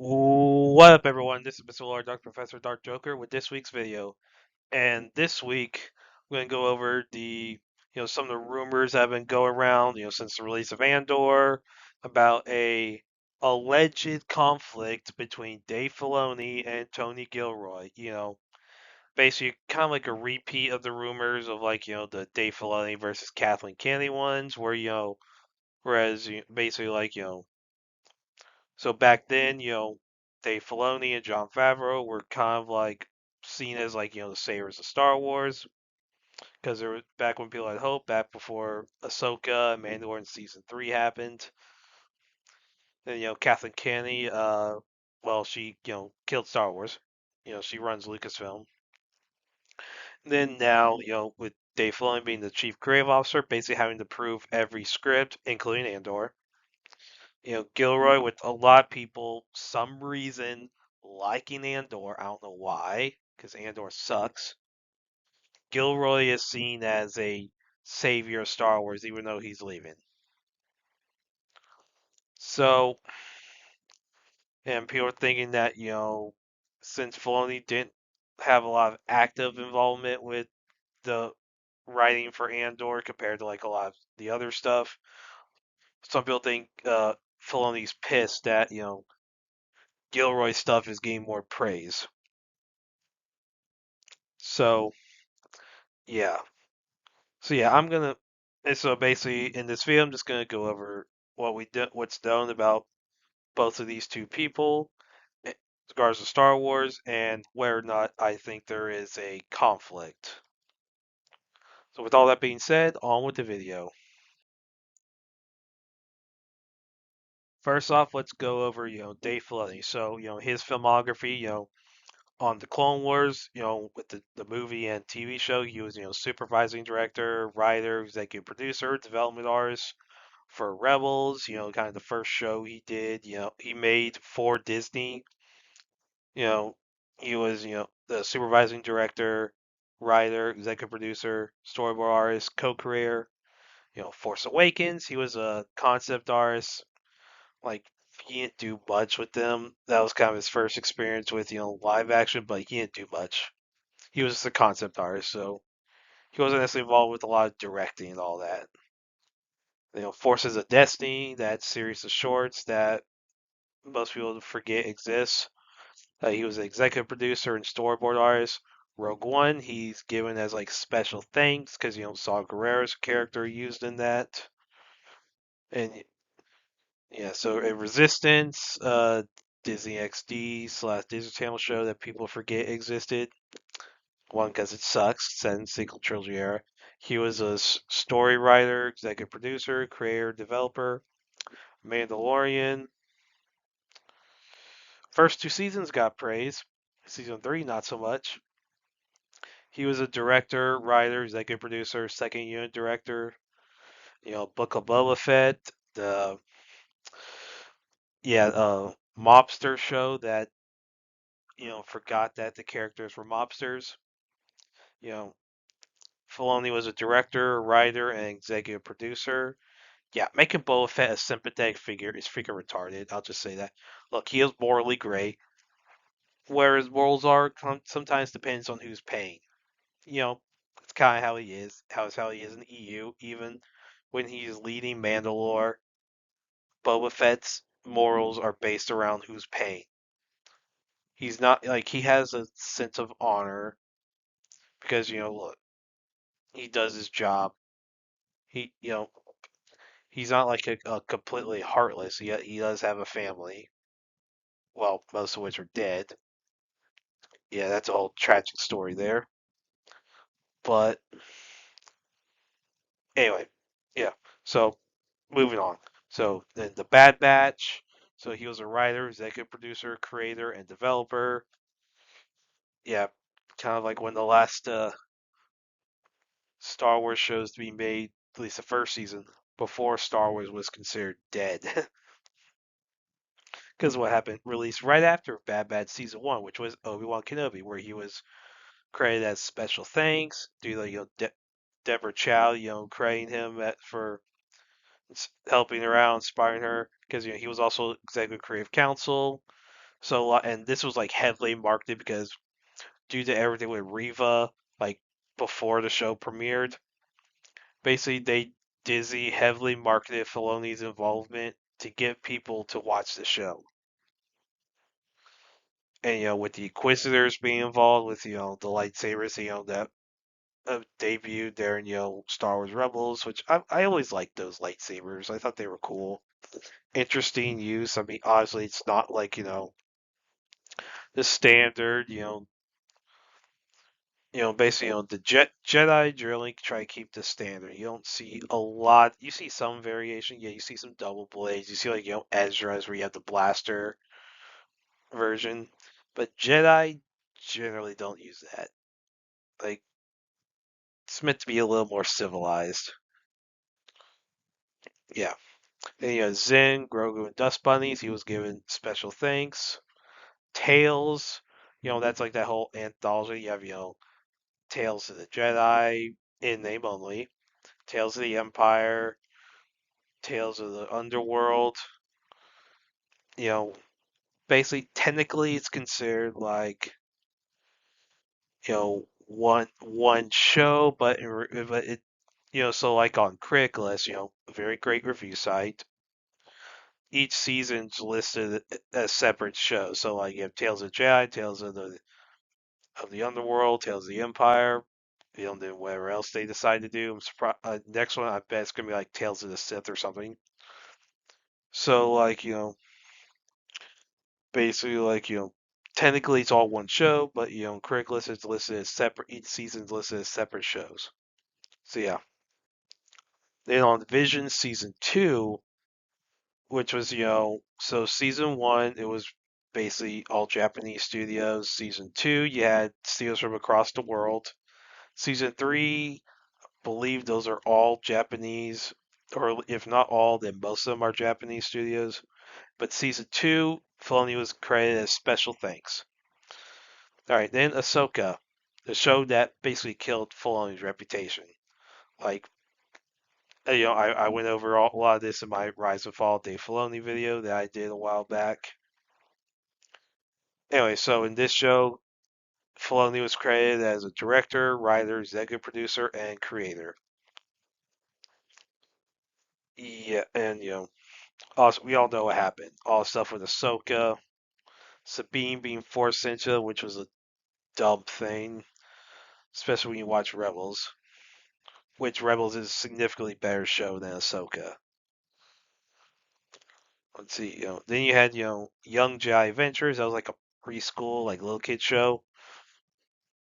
What up, everyone? This is Mr. Lord Dark Professor Dark Joker with this week's video. And this week, we're going to go over some of the rumors that have been going around, since the release of Andor about a alleged conflict between Dave Filoni and Tony Gilroy. Basically kind of like a repeat of the rumors of the Dave Filoni versus Kathleen Kennedy ones, whereas basically so back then, Dave Filoni and Jon Favreau were kind of like seen as the saviors of Star Wars because there was back when people had hope, back before Ahsoka and Mandalorian season 3 happened. Then Kathleen Kennedy, well, she killed Star Wars. She runs Lucasfilm. Then now, with Dave Filoni being the chief creative officer, basically having to prove every script, including Andor. Gilroy with a lot of people, some reason liking Andor. I don't know why, because Andor sucks. Gilroy is seen as a savior of Star Wars, even though he's leaving. So, and people are thinking that, since Filoni didn't have a lot of active involvement with the writing for Andor compared to like a lot of the other stuff, some people think Filoni's pissed that, Gilroy's stuff is getting more praise. So, yeah. So yeah, and so basically in this video, I'm just gonna go over what's known about both of these two people, in regards to Star Wars, and whether or not I think there is a conflict. So with all that being said, on with the video. First off, let's go over, Dave Filoni. So, his filmography, on the Clone Wars, with the movie and TV show, he was, supervising director, writer, executive producer, development artist for Rebels, kind of the first show he did, he made for Disney. You know, he was, the supervising director, writer, executive producer, storyboard artist, co-creator. Force Awakens, he was a concept artist. Like, he didn't do much with them. That was kind of his first experience with, live action, but he didn't do much. He was just a concept artist, so he wasn't necessarily involved with a lot of directing and all that. Forces of Destiny, that series of shorts that most people forget exists. He was an executive producer and storyboard artist. Rogue One, he's given as like special thanks because Saw Gerrera's character used in that. And yeah, so Resistance, Disney XD / Disney Channel show that people forget existed. One, because it sucks, set in sequel trilogy era. He was a story writer, executive producer, creator, developer. Mandalorian. First two seasons got praise. Season 3, not so much. He was a director, writer, executive producer, second unit director. Book of Boba Fett, the mobster show that forgot that the characters were mobsters. You know, Filoni was a director, writer, and executive producer. Yeah, making Boba Fett a sympathetic figure is freaking retarded. I'll just say that. Look, he is morally gray. Where his morals are sometimes depends on who's paying. It's kind of how he is. How he is in the EU. Even when he's leading Mandalore, Boba Fett's morals are based around who's paying. He's not like he has a sense of honor because look, he does his job. He's not like a completely heartless. He does have a family. Well, most of which are dead. Yeah, that's a whole tragic story there. But anyway, yeah. So moving on. So then the Bad Batch. So he was a writer, executive producer, creator, and developer. Yeah, kind of like when the last Star Wars shows to be made, at least the first season, before Star Wars was considered dead. Because what happened, released right after Bad Batch season 1, which was Obi-Wan Kenobi, where he was credited as special thanks due to Deborah Chow, crediting him for helping her out, inspiring her, because he was also executive creative council. So and this was like heavily marketed because due to everything with Riva, like before the show premiered, basically they Disney heavily marketed Filoni's involvement to get people to watch the show. And with the Inquisitors being involved, with the lightsabers, that debuted there in Star Wars Rebels, which I always liked those lightsabers. I thought they were cool, interesting use. I mean, honestly, it's not like the standard, basically, the Jedi drilling try to keep the standard. You don't see a lot. You see some variation. Yeah, you see some double blades. You see like Ezra's where you have the blaster version, but Jedi generally don't use that. Like it's meant to be a little more civilized. Yeah. Then you have Zen, Grogu, and Dust Bunnies. He was given special thanks. Tales, that's like that whole anthology. You have Tales of the Jedi in name only. Tales of the Empire, Tales of the Underworld. You know, basically, technically, it's considered like one show, but it so like on Craigslist, a very great review site. Each season's listed as separate shows. So like you have Tales of Jedi, Tales of the Underworld, Tales of the Empire. Then whatever else they decide to do. I'm surprised. Next one, I bet it's gonna be like Tales of the Sith or something. So like basically like technically it's all one show, but Craigslist is listed as separate. Each season's listed as separate shows. So yeah. Then on Vision season two, which was so season one it was basically all Japanese studios. Season two you had studios from across the world. Season three, believe those are all Japanese, or if not all, then most of them are Japanese studios. But season two, Filoni was credited as special thanks. All right, then Ahsoka, the show that basically killed Filoni's reputation. Like, I went over a lot of this in my Rise and Fall of Dave Filoni video that I did a while back. Anyway, so in this show, Filoni was credited as a director, writer, executive producer, and creator. Yeah, and also, we all know what happened. All the stuff with Ahsoka, Sabine being forced into, which was a dumb thing, especially when you watch Rebels, which Rebels is a significantly better show than Ahsoka. Let's see, then you had, Young Jedi Adventures. That was like a preschool, like little kid show.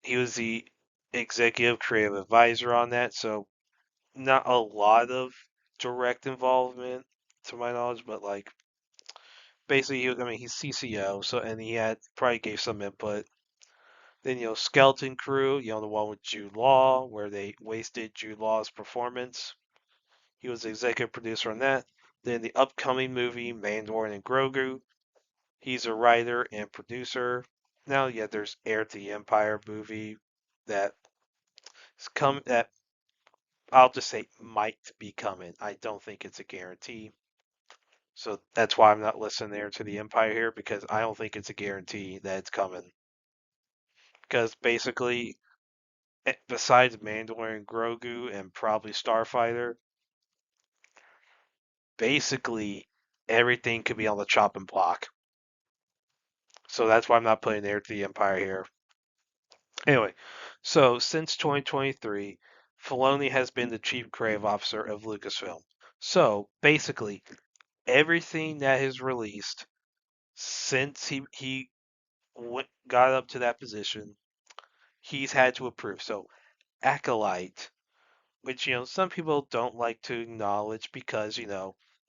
He was the executive creative advisor on that, so not a lot of direct involvement to my knowledge, but like basically, I mean, he's CCO, so and he had probably gave some input. Then Skeleton Crew, the one with Jude Law, where they wasted Jude Law's performance. He was the executive producer on that. Then the upcoming movie Mandalorian and Grogu, he's a writer and producer. Now, yeah, there's Heir to the Empire movie that that I'll just say might be coming. I don't think it's a guarantee. So that's why I'm not listing Heir to the Empire here because I don't think it's a guarantee that it's coming. Because basically, besides Mandalorian, Grogu, and probably Starfighter, basically everything could be on the chopping block. So that's why I'm not putting Heir to the Empire here. Anyway, so since 2023, Filoni has been the chief creative officer of Lucasfilm. So basically, everything that is released since he got up to that position, he's had to approve. So Acolyte, which some people don't like to acknowledge because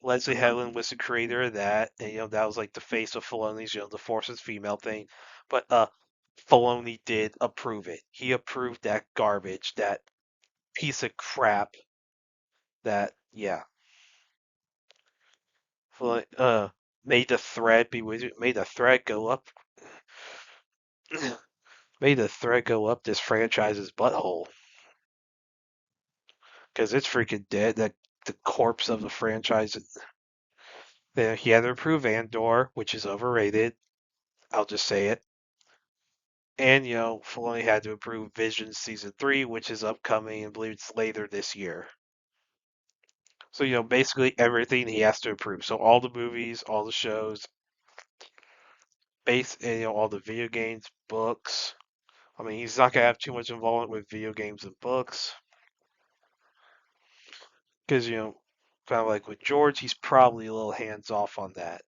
Leslie Helen was the creator of that, and that was like the face of Filoni's the Forces female thing, but Filoni did approve it. He approved that garbage, that piece of crap. That Filoni, made the thread be made the thread go up, made the thread go up this franchise's butthole because it's freaking dead. That the corpse of the franchise. Then he had to approve Andor, which is overrated. I'll just say it. And Filoni had to approve Vision season 3, which is upcoming. I believe it's later this year. So basically everything he has to approve. So all the movies, all the shows, and all the video games, books. I mean, he's not gonna have too much involvement with video games and books because kind of like with George, he's probably a little hands off on that.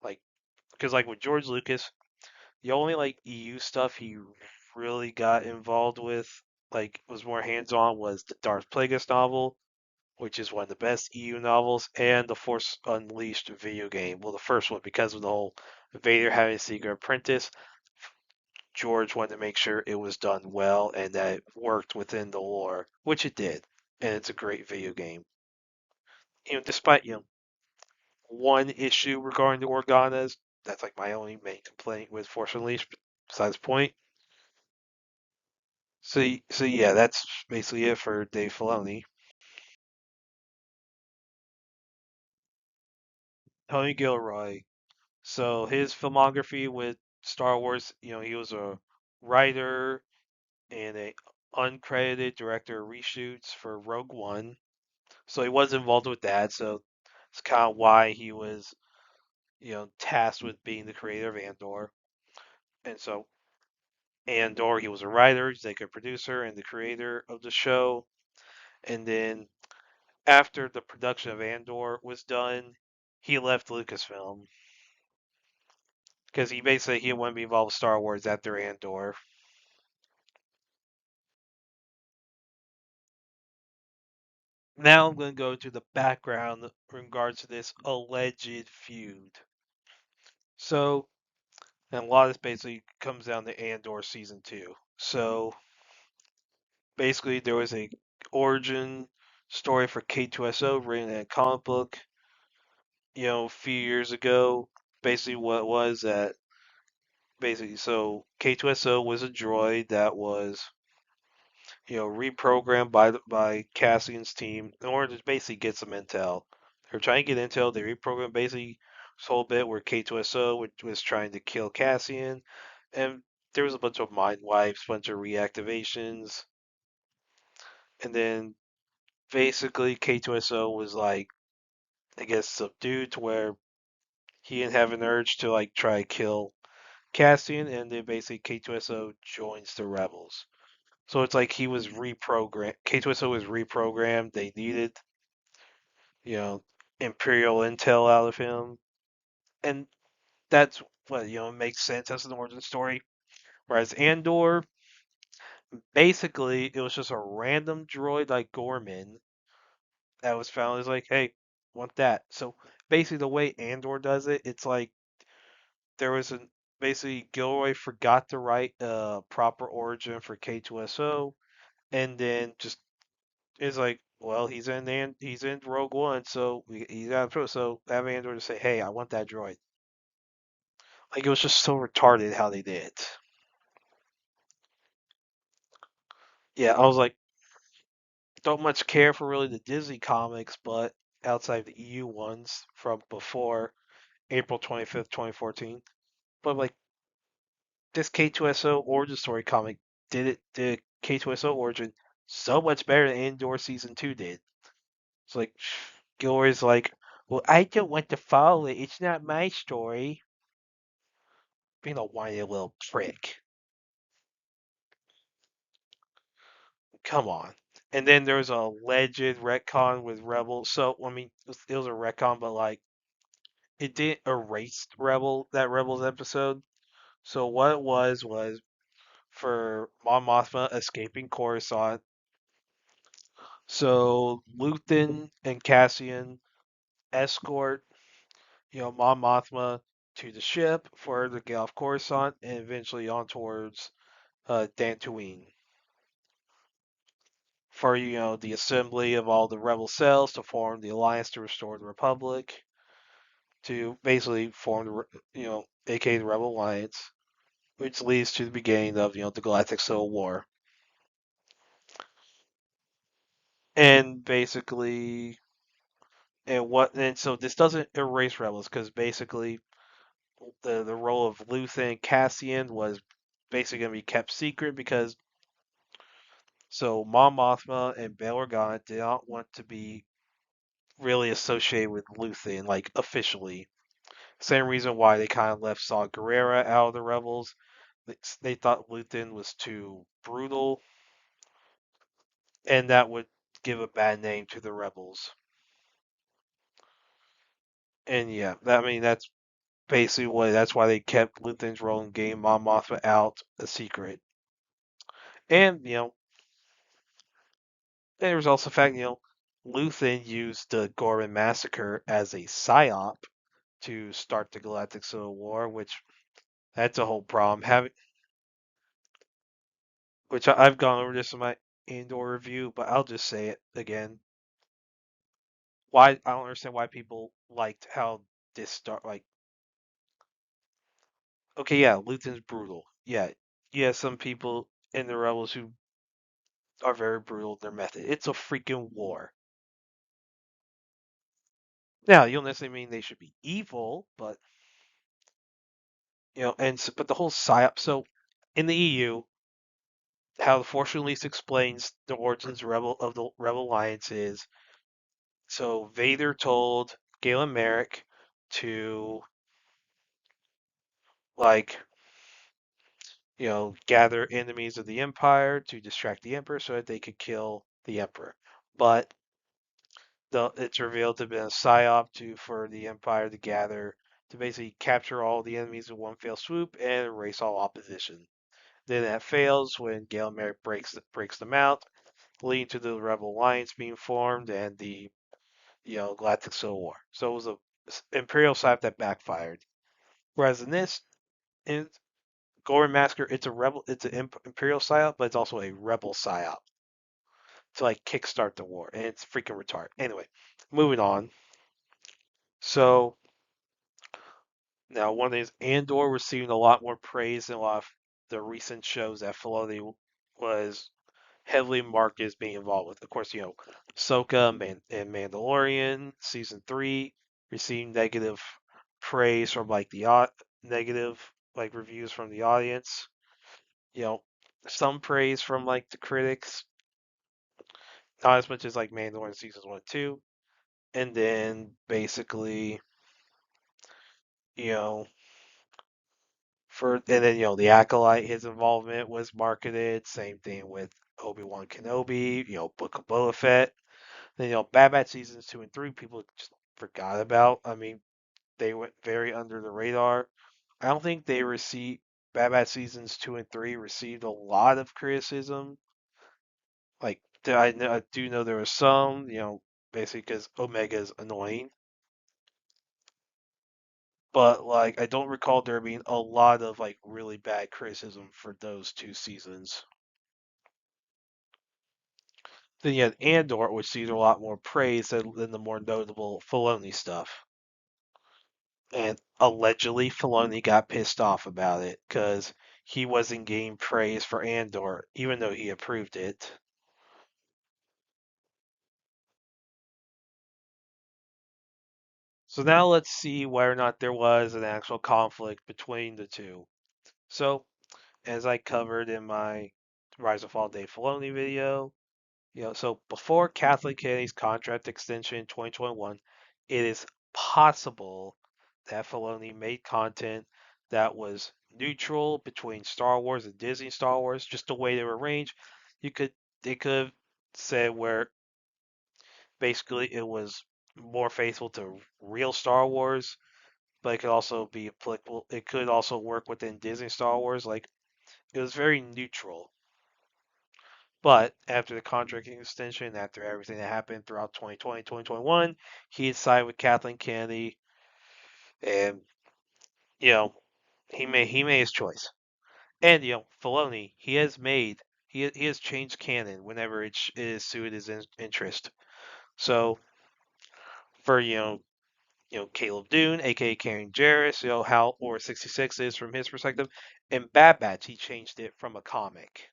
Like, because like with George Lucas, the only like EU stuff he really got involved with, like was more hands on, was the Darth Plagueis novel, which is one of the best EU novels, and the Force Unleashed video game. Well, the first one, because of the whole Vader having a secret apprentice, George wanted to make sure it was done well and that it worked within the lore, which it did. And it's a great video game. Despite one issue regarding the Organas, that's like my only main complaint with Force Unleashed. Besides the point, so yeah, that's basically it for Dave Filoni. Tony Gilroy. So his filmography with Star Wars, he was a writer and a uncredited director of reshoots for Rogue One. So he was involved with that. So it's kind of why he was, tasked with being the creator of Andor. And so Andor, he was a writer, executive producer, and the creator of the show. And then after the production of Andor was done, he left Lucasfilm because he basically he didn't want to be involved with Star Wars after Andor. Now I'm going to go to the background in regards to this alleged feud. So, and a lot of this basically comes down to Andor season 2. So, basically, there was a origin story for K2SO written in a comic book, a few years ago. Basically, what it was that basically, so K2SO was a droid that was reprogrammed by Cassian's team in order to basically get some intel. They're trying to get intel. They reprogrammed basically this whole bit where K2SO was trying to kill Cassian, and there was a bunch of mind wipes, bunch of reactivations, and then basically K2SO was like, I guess, subdued to where he didn't have an urge to like try to kill Cassian, and then basically K2SO joins the rebels. So it's like he was reprogrammed. K2SO was reprogrammed. They needed, you know, Imperial intel out of him. And that's what, makes sense as an origin story. Whereas Andor, basically, it was just a random droid like Gorman that was found. It's like, hey, want that. So basically, the way Andor does it, it's like there was an basically Gilroy forgot to write a proper origin for K2SO, and then just is like, well, he's in Rogue One, so he's got to so have Andor to say, hey, I want that droid. Like it was just so retarded how they did it. Yeah, I was like, don't much care for really the Disney comics, but outside the EU ones from before April 25th, 2014. But like this K2SO origin story comic did K2SO origin so much better than Andor season 2 did. It's like Gilroy's like, well, I don't want to follow it. It's not my story. Being a whiny little prick. Come on. And then there's a alleged retcon with Rebel. So I mean, it was a retcon, but like it didn't erase Rebels episode. So what it was for Mon Mothma escaping Coruscant. So Luthen and Cassian escort, Mon Mothma to the ship for her to get off Coruscant and eventually on towards Dantooine for the assembly of all the rebel cells to form the alliance to restore the Republic, to basically form aka the Rebel Alliance, which leads to the beginning of the Galactic Civil War. And basically, and so this doesn't erase rebels because basically the role of Luthen and Cassian was basically going to be kept secret because so Mon Mothma and Bail Organa did not want to be really associated with Luthen, like officially. Same reason why they kind of left Saw Gerrera out of the Rebels. They thought Luthen was too brutal, and that would give a bad name to the Rebels. And yeah, I mean that's basically what that's why they kept Luthen's role in Game Mon Mothma out a secret. And there was also the fact Luthen used the Gorman massacre as a psyop to start the Galactic Civil War, which that's a whole problem. Having which I've gone over this in my Andor review, but I'll just say it again. Why I don't understand why people liked how this start. Like, okay, yeah, Luthen's brutal. Yeah, some people in the rebels who are very brutal in their method. It's a freaking war. Now, you don't necessarily mean they should be evil, but but the whole psyop. So, in the EU, how the Force Release explains the origins of the Rebel Alliance is so Vader told Galen Merrick to like gather enemies of the Empire to distract the Emperor so that they could kill the Emperor. But it's revealed to have been a psyop for the Empire to gather to basically capture all the enemies in one fell swoop and erase all opposition. Then that fails when Galen Merrick breaks them out, leading to the Rebel Alliance being formed and the Galactic Civil War. So it was a Imperial psyop that backfired. Whereas in this, in Gory Massacre, it's an Imperial psyop, but it's also a Rebel psyop to like kickstart the war, and it's freaking retarded. Anyway, moving on. So now one thing is Andor receiving a lot more praise than a lot of the recent shows that Filoni was heavily marked as being involved with. Of course, Ahsoka and Mandalorian season 3 received negative praise from like the negative like reviews from the audience. You know, some praise from like the critics, not as much as like Mandalorian seasons 1 and 2. And then basically, you know, the Acolyte, his involvement was marketed. Same thing with Obi-Wan Kenobi, Book of Boba Fett. Then, Bad Batch seasons 2 and 3, people just forgot about. I mean, they went very under the radar. I don't think they received Bad Batch seasons 2 and 3 received a lot of criticism. Like, I do know there was some, basically because Omega's annoying. But, like, I don't recall there being a lot of, like, really bad criticism for those two seasons. Then you had Andor, which received a lot more praise than the more notable Filoni stuff. And allegedly, Filoni got pissed off about it because he wasn't getting praise for Andor, even though he approved it. So now let's see whether or not there was an actual conflict between the two. So, as I covered in my Rise and Fall of Dave Filoni video, so before Kathleen Kennedy's contract extension in 2021, it is possible that Filoni made content that was neutral between Star Wars and Disney Star Wars, just the way they were arranged. They could have said where basically it was more faithful to real Star Wars, but it could also be applicable. It could also work within Disney Star Wars. Like it was very neutral. But after the contract extension, after everything that happened throughout 2020, 2021, he sided with Kathleen Kennedy, and you know he made his choice. And Filoni, he has changed canon whenever it is suited his interest. So for Caleb Dune, aka Karen Jarrus, how Order 66 is from his perspective, and Bad Batch, he changed it from a comic.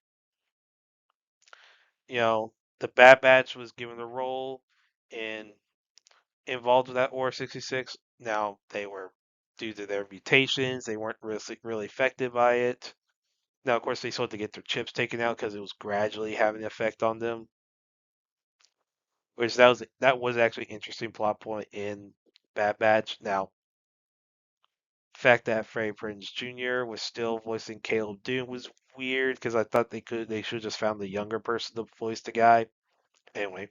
The Bad Batch was given a role in involved with that Order 66. Now they were due to their mutations. They weren't really affected by it. Now, of course, they still had to get their chips taken out because it was gradually having an effect on them. Which that was actually an interesting plot point in Bad Batch. Now, the fact that Freddie Prinze Jr. was still voicing Caleb Dune was weird because I thought they should have just found the younger person to voice the guy. Anyway,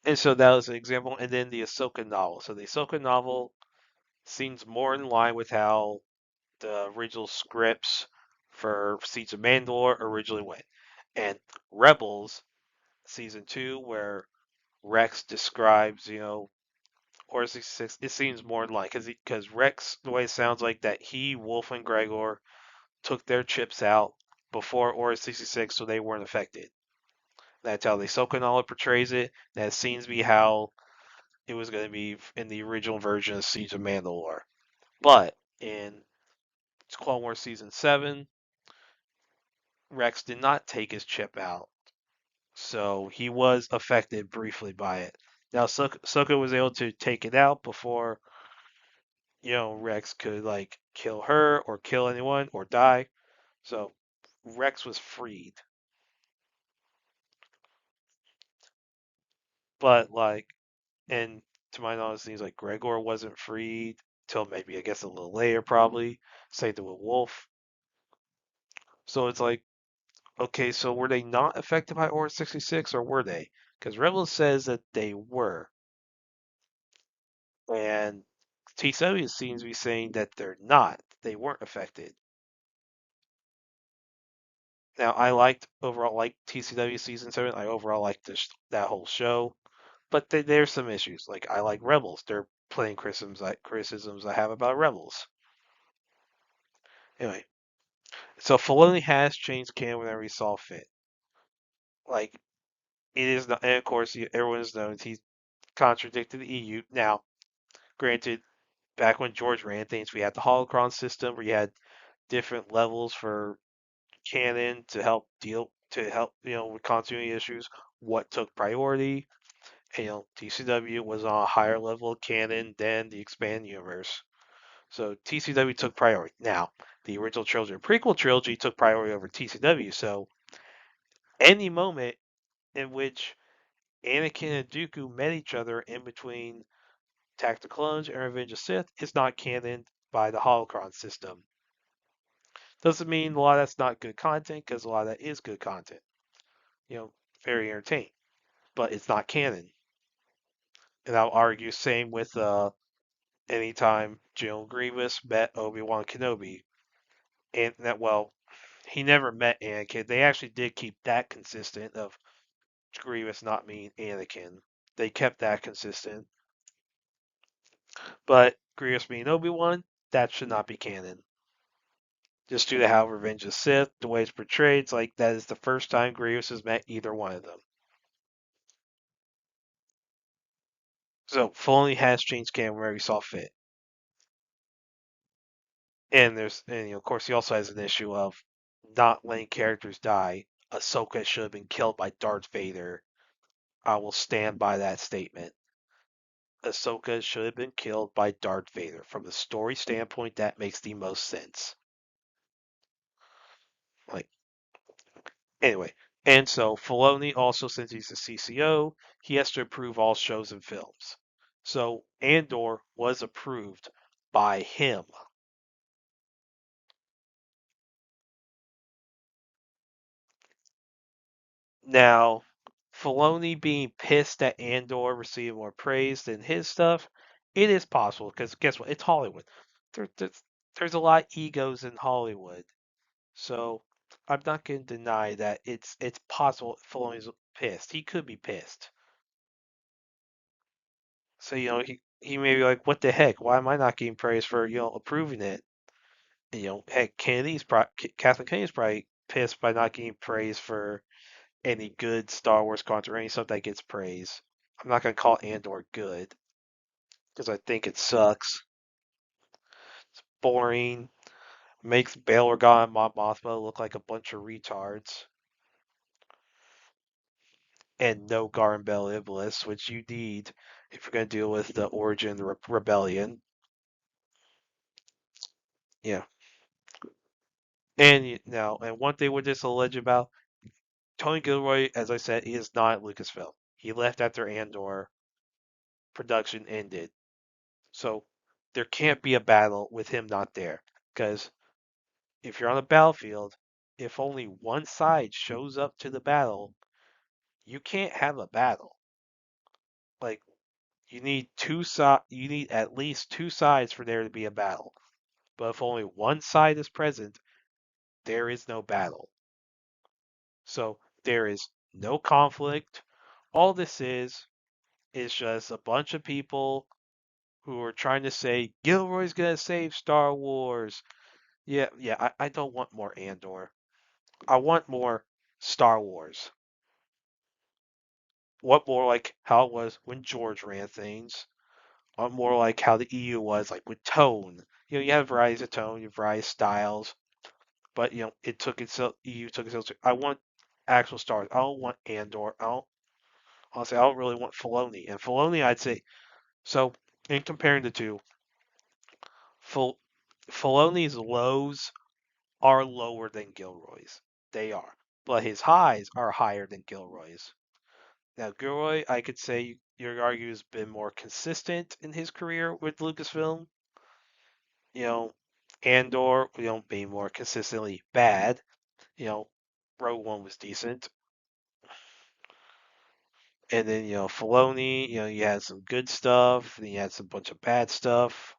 and so that was an example. And then the Ahsoka novel. So the Ahsoka novel seems more in line with how the original scripts for Siege of Mandalore originally went. And Rebels season 2, where Rex describes, Order 66, it seems more in line because Rex, the way it sounds like that he, Wolf, and Gregor took their chips out before Order 66, so they weren't affected. That's how the Ahsoka portrays it. That seems to be how it was going to be in the original version of Siege of Mandalore. But in Clone Wars Season 7, Rex did not take his chip out, so he was affected briefly by it. Now, Ahsoka was able to take it out before, Rex could, like, kill her or kill anyone or die. So, Rex was freed. But, like, and to my knowledge, it seems like Gregor wasn't freed till maybe, I guess, a little later, probably. Same thing with Wolf. So it's like, okay, so were they not affected by Order 66 or were they? Because Rebels says that they were. And TW seems to be saying that they're not. They weren't affected. Now, I overall like TCW season 7. I overall like that whole show, but there's some issues. Like I like Rebels. They're playing criticisms I have about Rebels. Anyway, so Filoni has changed canon whenever he saw fit. Like it is not, and of course everyone has known he's contradicted the EU. Now, granted, back when George ran things, we had the holocron system where you had different levels for canon to help with continuity issues. What took priority? And, TCW was on a higher level of canon than the expanded universe. So TCW took priority. Now, the original trilogy and prequel trilogy took priority over TCW. So any moment in which Anakin and Dooku met each other in between Attack the Clones and Revenge of the Sith is not canon by the holocron system. Doesn't mean a lot of that's not good content, because a lot of that is good content. Very entertaining. But it's not canon. And I'll argue same with anytime General Grievous met Obi-Wan Kenobi. And that, well, he never met Anakin. They actually did keep that consistent of Grievous not meaning Anakin. They kept that consistent. But Grievous being Obi-Wan, that should not be canon. Just due to how Revenge of the Sith, the way it's portrayed, it's like that is the first time Grievous has met either one of them. So Filoni has changed canon wherever he saw fit. And of course, he also has an issue of not letting characters die. Ahsoka should have been killed by Darth Vader. I will stand by that statement. Ahsoka should have been killed by Darth Vader. From the story standpoint, that makes the most sense. Like, anyway. And so, Filoni also, since he's the CCO, he has to approve all shows and films. So, Andor was approved by him. Now, Filoni being pissed that Andor received more praise than his stuff, it is possible because guess what? It's Hollywood. There's a lot of egos in Hollywood, so I'm not going to deny that it's possible Filoni's pissed. He could be pissed. So he may be like, "What the heck? Why am I not getting praise for approving it?" And, heck, Kathleen Kennedy's probably pissed by not getting praise for any good Star Wars content or any stuff that gets praise. I'm not gonna call Andor good because I think it sucks. It's boring. Makes Bail Organa and Mon Mothma look like a bunch of retards. And no Garden Bell Iblis, which you need. if you're going to deal with the origin rebellion. Yeah. And now, and one thing with this alleged about Tony Gilroy, as I said, he is not at Lucasfilm. He left after Andor production ended. So there can't be a battle with him not there. Because if you're on a battlefield, if only one side shows up to the battle, you can't have a battle. Like you need at least two sides for there to be a battle. But if only one side is present, there is no battle. So there is no conflict. All this is just a bunch of people who are trying to say Gilroy's gonna save Star Wars. Yeah, yeah, I don't want more Andor. I want more Star Wars. Want more like how it was when George ran things. Want more like how the EU was, like with tone. You have varieties of tone, you have various styles, but it took itself. EU took itself. I want actual stars. I don't want Andor. Honestly, I don't really want Filoni. And Filoni, I'd say so. In comparing the two, Fil- Filoni's lows are lower than Gilroy's. They are. But his highs are higher than Gilroy's. Now, Gilroy, I could say you could argue has been more consistent in his career with Lucasfilm. You know, Andor, being more consistently bad. You know, Rogue One was decent. And then, Filoni, you had some good stuff, then you had some bunch of bad stuff.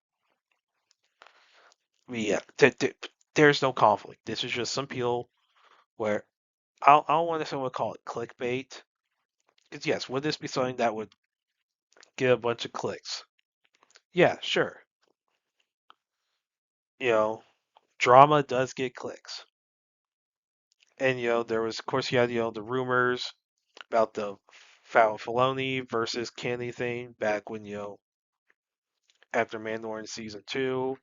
But yeah, there's no conflict. This is just some people where I don't want to call it clickbait. Because yes, would this be something that would get a bunch of clicks? Yeah, sure. You know, drama does get clicks. And there was, of course, you had the rumors about the Foul Filoni versus Kenny thing back when after Mandalorian season 2.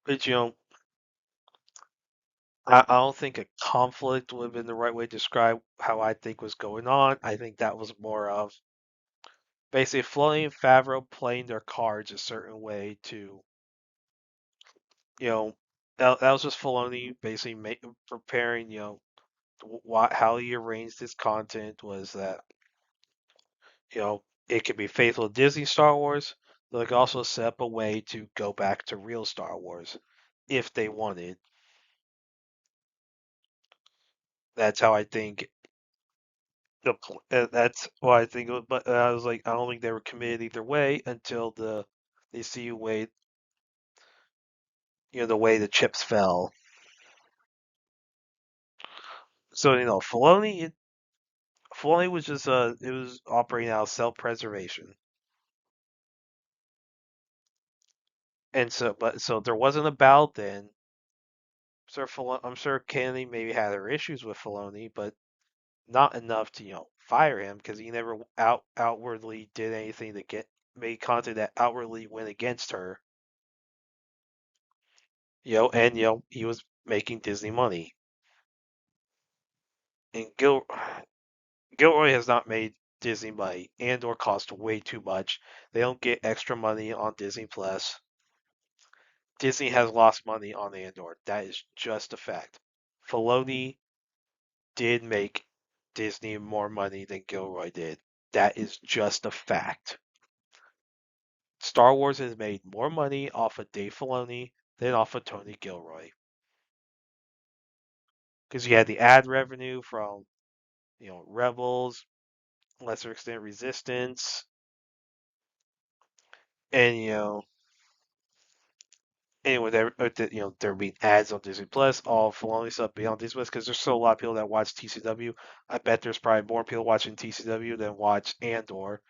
But I don't think a conflict would have been the right way to describe how I think was going on. I think that was more of basically Filoni and Favreau playing their cards a certain way to you know, that was just Filoni basically preparing, how he arranged his content was that, it could be faithful to Disney Star Wars, but it could also set up a way to go back to real Star Wars if they wanted. That's how I think that's why I think, but I was like, I don't think they were committed either way until they see way, the way the chips fell. So Filoni was just it was operating out of self-preservation. And so there wasn't a battle then. I'm sure Kennedy maybe had her issues with Filoni, but not enough to fire him because he never outwardly did anything to get made content that outwardly went against her. And he was making Disney money. And Gilroy has not made Disney money. Andor cost way too much. They don't get extra money on Disney Plus. Disney has lost money on Andor. That is just a fact. Filoni did make Disney more money than Gilroy did. That is just a fact. Star Wars has made more money off of Dave Filoni than off of Tony Gilroy. Because you had the ad revenue from, Rebels, lesser extent Resistance, and anyway, there being ads on Disney Plus, all Filoni stuff beyond Disney Plus, because there's still a lot of people that watch TCW. I bet there's probably more people watching TCW than watch Andor.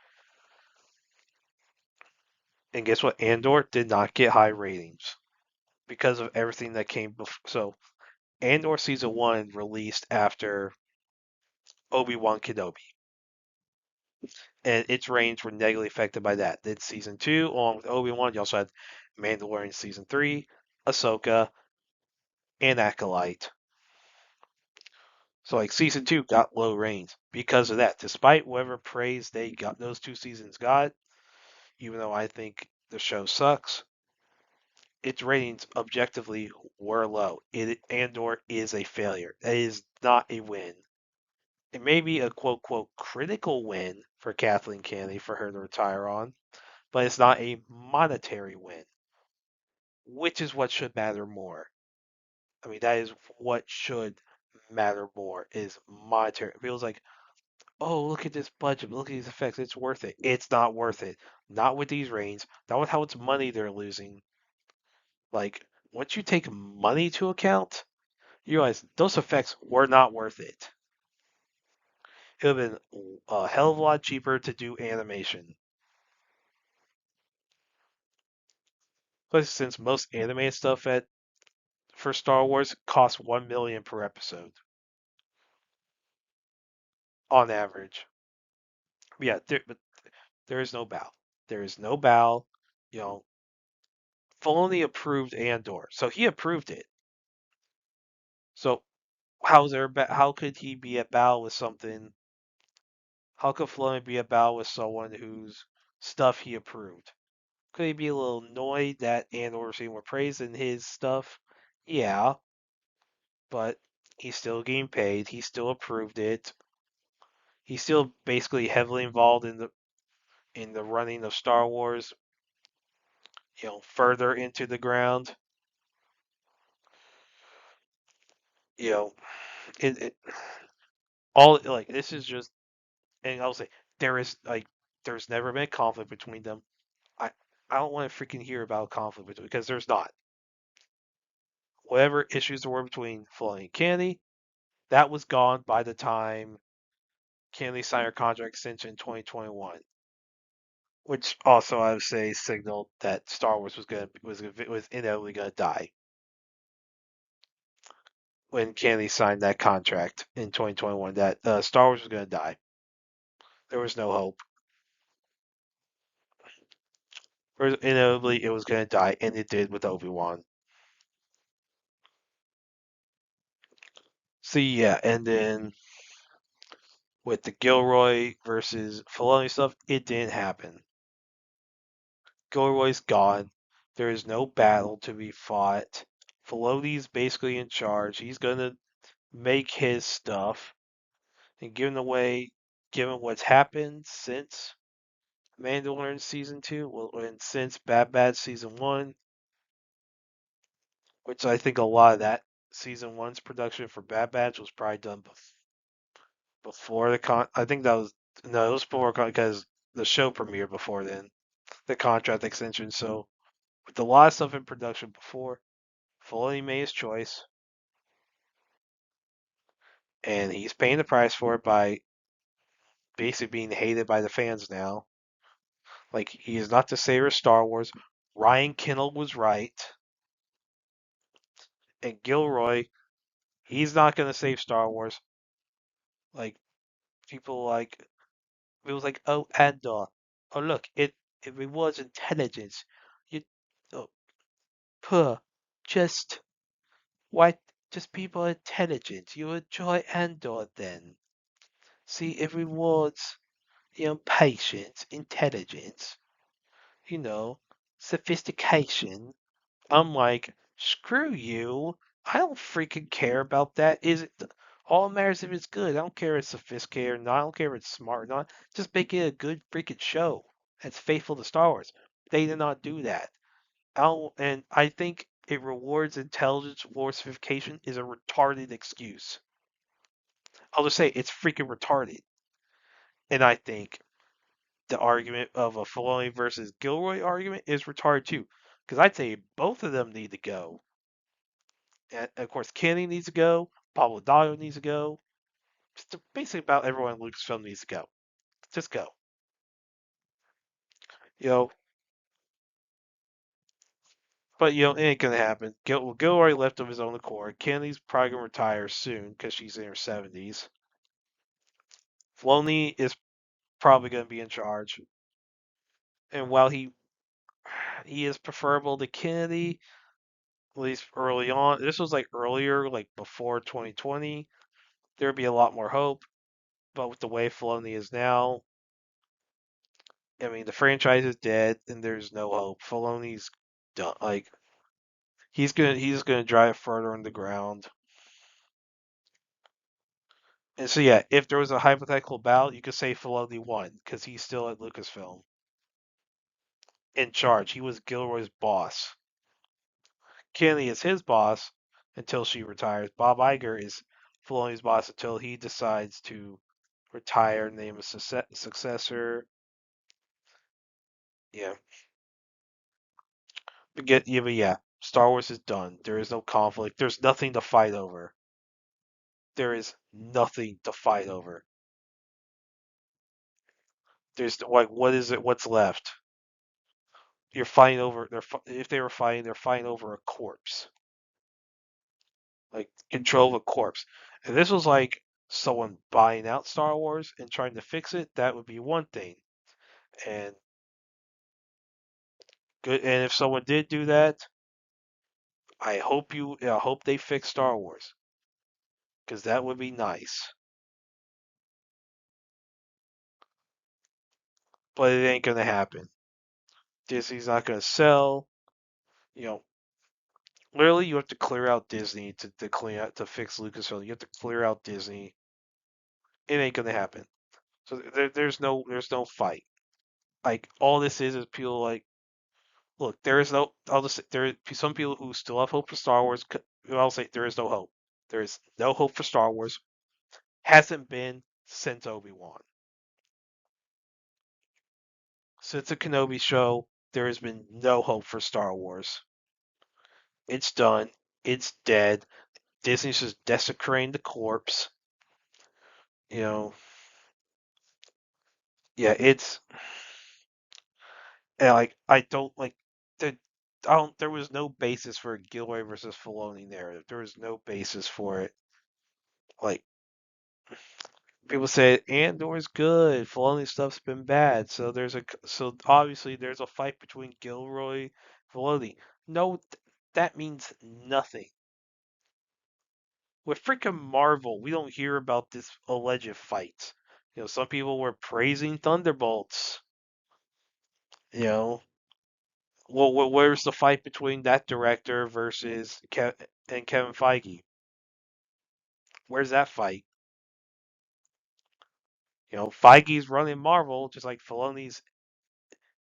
And guess what? Andor did not get high ratings because of everything that came before. So, Andor season 1 released after Obi-Wan Kenobi, and its ratings were negatively affected by that. Then season 2, along with Obi-Wan, you also had Mandalorian season 3, Ahsoka, and Acolyte. So like season two got low ratings because of that. Despite whatever praise they got, those 2 seasons got, even though I think the show sucks, its ratings objectively were low. Andor is a failure. That is not a win. It may be a quote quote critical win for Kathleen Kennedy for her to retire on, but it's not a monetary win, which is what should matter more. I mean, that is what should matter more is monetary. It feels like, oh, look at this budget, look at these effects, it's worth it. It's not worth it. Not with these ratings, not with how much money they're losing. Like, once you take money to account, you realize those effects were not worth it. It would have been a hell of a lot cheaper to do animation. Plus, since most animated stuff for Star Wars costs 1 million per episode on average. Yeah, but there is no bow. There is no bow. You know, Filoni approved Andor, so he approved it. So how could he be at battle with something? How could Filoni be at battle with someone whose stuff he approved? Could he be a little annoyed that Andor received more praise than his stuff? Yeah, but he's still getting paid. He still approved it. He's still basically heavily involved in the running of Star Wars. Further into the ground. You know, it all like this is just, and I'll say there's never been a conflict between them. I I don't want to freaking hear about a conflict between because there's not. Whatever issues there were between Filoni and Candy, that was gone by the time Candy signed her contract extension in 2021, which also I would say signaled that Star Wars was inevitably gonna die when Candy signed that contract in 2021. That Star Wars was gonna die. There was no hope. Inevitably, it was gonna die, and it did with Obi-Wan. So yeah, and then with the Gilroy versus Filoni stuff, it didn't happen. Gilroy's gone. There is no battle to be fought. Filoni's basically in charge. He's gonna make his stuff, and given what's happened since Mandalorian season 2, well, and since Bad Batch season 1, which I think a lot of that season 1's production for Bad Batch was probably done before the I think that was no, it was before because the show premiered before then, the contract extension. So with a lot of stuff in production before, Filoni made his choice, and he's paying the price for it by basically being hated by the fans now. Like he is not the savior of Star Wars. Ryan Kinnell was right, and Gilroy, he's not going to save Star Wars. Like people like it was like, oh, Andor, oh look, it rewards intelligence. You, oh, poor, just why, just people intelligent. You enjoy Andor then. See, it rewards patience, intelligence, you know, sophistication. I'm like, screw you. I don't freaking care about that. Is it all that matters if it's good? I don't care if it's sophisticated or not. I don't care if it's smart or not. Just make it a good freaking show that's faithful to Star Wars. They did not do that. And I think it rewards intelligence falsification is a retarded excuse. I'll just say it's freaking retarded. And I think the argument of a Filoni versus Gilroy argument is retarded too. Because I'd say both of them need to go. And of course, Kenny needs to go. Pablo Dario needs to go. Just basically about everyone in Lucasfilm needs to go. Just go. You know, but it ain't gonna happen. Gilroy left of his own accord. Kenny's probably gonna retire soon because she's in her 70s. Filoni is probably gonna be in charge. And while he is preferable to Kennedy, at least early on. This was like earlier, like before 2020. there'd be a lot more hope. But with the way Filoni is now, I mean, the franchise is dead, and there's no hope. Filoni's done. Like he's gonna drive further in the ground. And so yeah, if there was a hypothetical battle, you could say Filoni won because he's still at Lucasfilm in charge. He was Gilroy's boss. Kenny is his boss until she retires. Bob Iger is Filoni's boss until he decides to retire, name a successor. Yeah, but yeah, Star Wars is done. There is no conflict. There's nothing to fight over. There is nothing to fight over. There's like, what is it? What's left? You're fighting over. If they were fighting, they're fighting over a corpse, like control of a corpse. If this was like someone buying out Star Wars and trying to fix it, that would be one thing. And good. And if someone did do that, I hope they fix Star Wars because that would be nice. But it ain't gonna happen. Disney's not gonna sell. You know, literally, you have to clear out Disney to clean out to fix Lucasfilm. You have to clear out Disney. It ain't gonna happen. So there's no fight. Like all this is people like look. There is no. I'll just say, there are some people who still have hope for Star Wars. I'll say there is no hope. There is no hope for Star Wars. Hasn't been since Obi-Wan. Since the Kenobi show, there has been no hope for Star Wars. It's done. It's dead. Disney's just desecrating the corpse. You know, yeah, it's and like I don't like the I don't. There was no basis for a Gilroy versus Filoni narrative. There was no basis for it. Like people say, Andor's good. Filoni stuff's been bad. So obviously there's a fight between Gilroy, Filoni. No, that means nothing. With freaking Marvel, we don't hear about this alleged fight. Some people were praising Thunderbolts. You know, well, where's the fight between that director versus and Kevin Feige? Where's that fight? Feige's running Marvel, just like Filoni's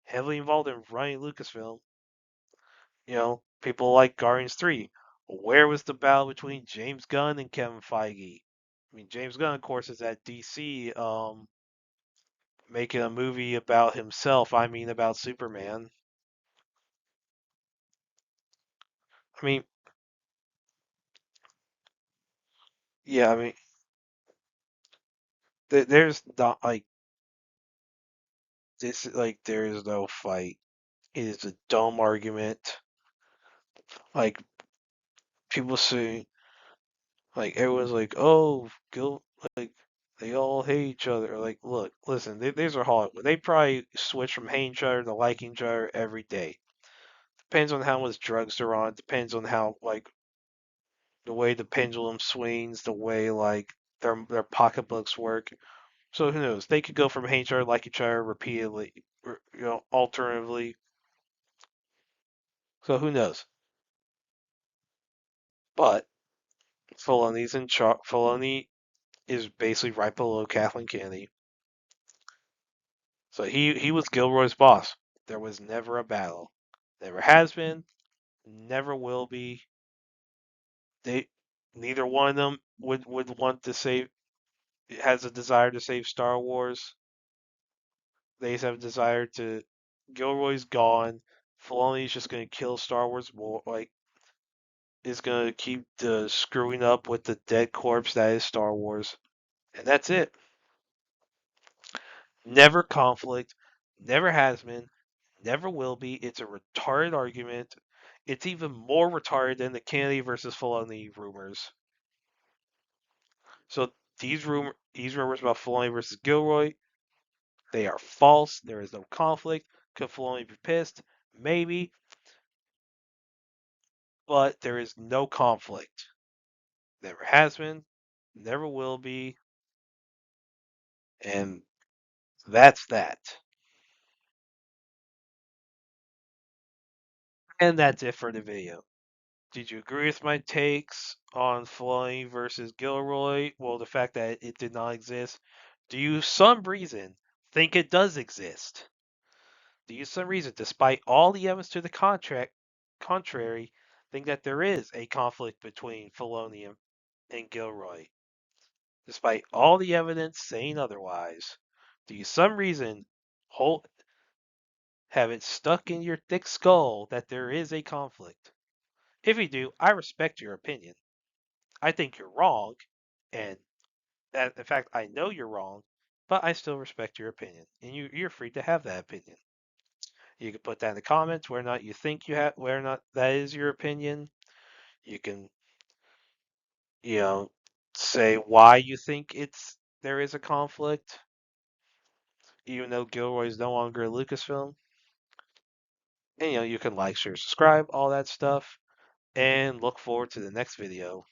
heavily involved in running Lucasfilm. People like Guardians 3. Where was the battle between James Gunn and Kevin Feige? I mean, James Gunn, of course, is at DC, making a movie about himself. I mean, about Superman. I mean, yeah, I mean, there's not like this. Like, there is no fight. It is a dumb argument. Like people say, like everyone's like, oh, like they all hate each other. Like, look, listen, these are Hollywood. They probably switch from hating each other to liking each other every day. Depends on how much drugs they're on. Depends on how like the way the pendulum swings, the way like their pocketbooks work. So who knows? They could go from hating each other, like each other repeatedly, or, alternatively. So who knows? But Filoni's in charge. Filoni is basically right below Kathleen Kennedy. So he was Gilroy's boss. There was never a battle. Never has been. Never will be. They neither one of them would want to save. Has a desire to save Star Wars. They have a desire to. Gilroy's gone. Filoni's just gonna kill Star Wars more. Like is gonna keep the screwing up with the dead corpse that is Star Wars, and that's it. Never conflict. Never has been. Never will be. It's a retarded argument. It's even more retarded than the Kennedy versus Filoni rumors. So these rumors about Filoni versus Gilroy, they are false. There is no conflict. Could Filoni be pissed? Maybe, but there is no conflict. Never has been. never will be, and that's that. And that's it for the video. Did you agree with my takes on Filoni versus Gilroy? Well, the fact that it did not exist. Do you, some reason, think it does exist? Do you, some reason, despite all the evidence to the contrary, think that there is a conflict between Filoni and Gilroy? Despite all the evidence saying otherwise, do you, some reason, hold, have it stuck in your thick skull that there is a conflict? If you do, I respect your opinion. I think you're wrong, and that, in fact, I know you're wrong, but I still respect your opinion, and you're free to have that opinion. You can put that in the comments whether or not you think you have, whether or not that is your opinion. You can, you know, say why you think there is a conflict, even though Gilroy is no longer a Lucasfilm. And you can like, share, subscribe, all that stuff, and look forward to the next video.